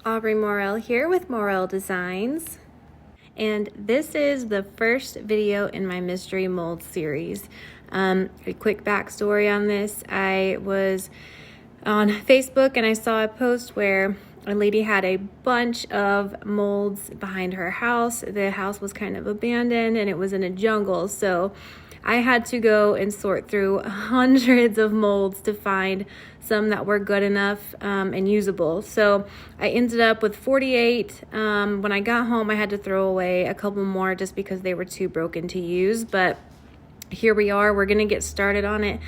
Aubrey Morel here with Morel Designs, and this is the first video in my mystery mold series. A quick backstory on this: I was on Facebook and I saw a post where a lady had a bunch of molds behind her house. The house was kind of abandoned and it was in a jungle, so I had to go and sort through hundreds of molds to find some that were good enough and usable. So I ended up with 48. When I got home, I had to throw away a couple more just because they were too broken to use. But here we are. We're going to get started on it.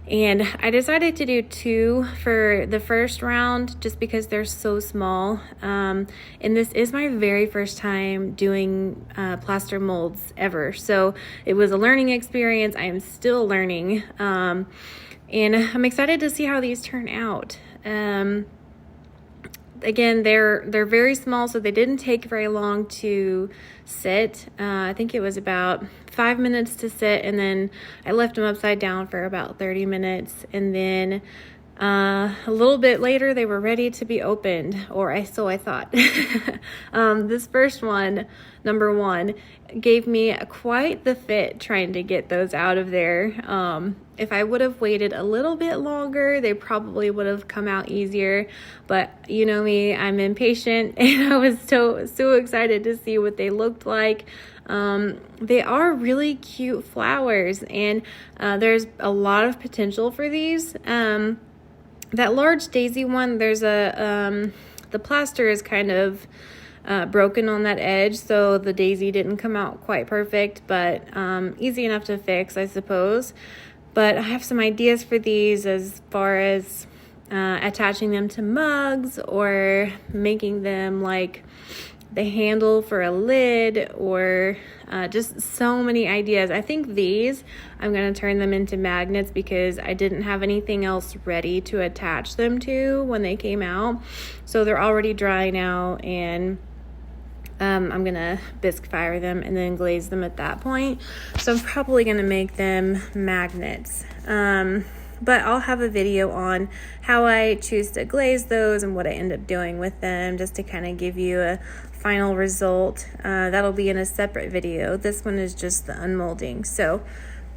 And I decided to do 2 for the first round just because they're so small. And this is my very first time doing plaster molds ever. So it was a learning experience. I am still learning. And I'm excited to see how these turn out. Again, they're very small, so they didn't take very long to sit. I think it was about 5 minutes to sit, and then I left them upside down for about 30 minutes, and then a little bit later they were ready to be opened, so I thought. This first one, number 1, gave me quite the fit trying to get those out of there. If I would have waited a little bit longer, they probably would have come out easier. But you know me, I'm impatient, and I was so excited to see what they looked like. They are really cute flowers, and there's a lot of potential for these. That large daisy one, there's the plaster is kind of broken on that edge, so the daisy didn't come out quite perfect, but easy enough to fix, I suppose. But I have some ideas for these as far as attaching them to mugs or making them like the handle for a lid, or just so many ideas. I think these, I'm going to turn them into magnets because I didn't have anything else ready to attach them to when they came out. So they're already dry now, and I'm going to bisque fire them and then glaze them at that point. So I'm probably going to make them magnets. But I'll have a video on how I choose to glaze those and what I end up doing with them, just to kind of give you a final result. That'll be in a separate video. This one is just the unmolding. So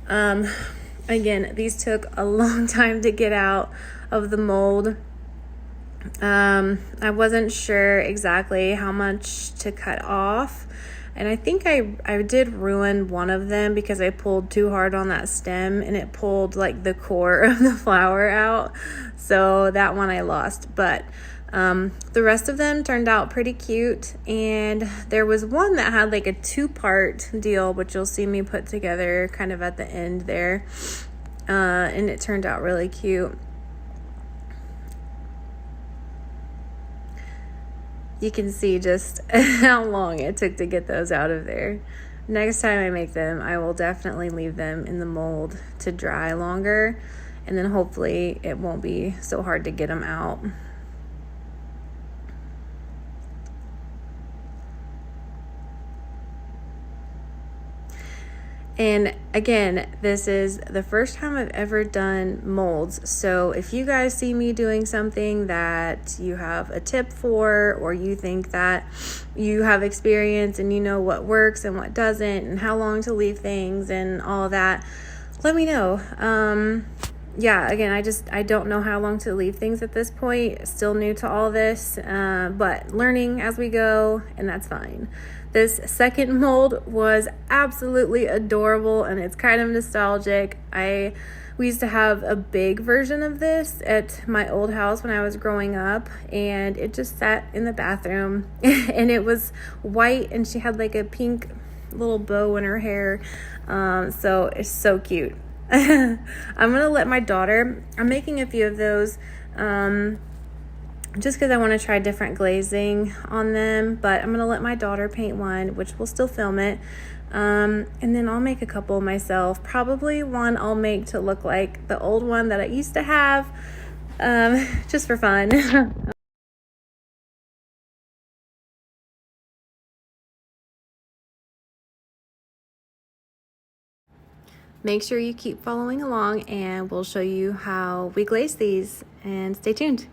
again, these took a long time to get out of the mold. I wasn't sure exactly how much to cut off, and I think I did ruin one of them because I pulled too hard on that stem and it pulled like the core of the flower out, so that one I lost. But the rest of them turned out pretty cute, and there was one that had like a 2-part deal, which you'll see me put together kind of at the end there, and it turned out really cute. You can see just how long it took to get those out of there. Next time I make them, I will definitely leave them in the mold to dry longer, and then hopefully it won't be so hard to get them out. And again, this is the first time I've ever done molds. So if you guys see me doing something that you have a tip for, or you think that you have experience and you know what works and what doesn't, and how long to leave things and all of that, let me know. Yeah, again, I don't know how long to leave things at this point. Still new to all this, but learning as we go, and that's fine. This second mold was absolutely adorable, and it's kind of nostalgic. We used to have a big version of this at my old house when I was growing up, and it just sat in the bathroom and it was white, and she had like a pink little bow in her hair. So it's so cute. I'm gonna let my daughter, I'm making a few of those just because I want to try different glazing on them, but I'm going to let my daughter paint one, which will still film it, and then I'll make a couple myself. Probably one I'll make to look like the old one that I used to have, just for fun. Make sure you keep following along, and we'll show you how we glaze these, and stay tuned.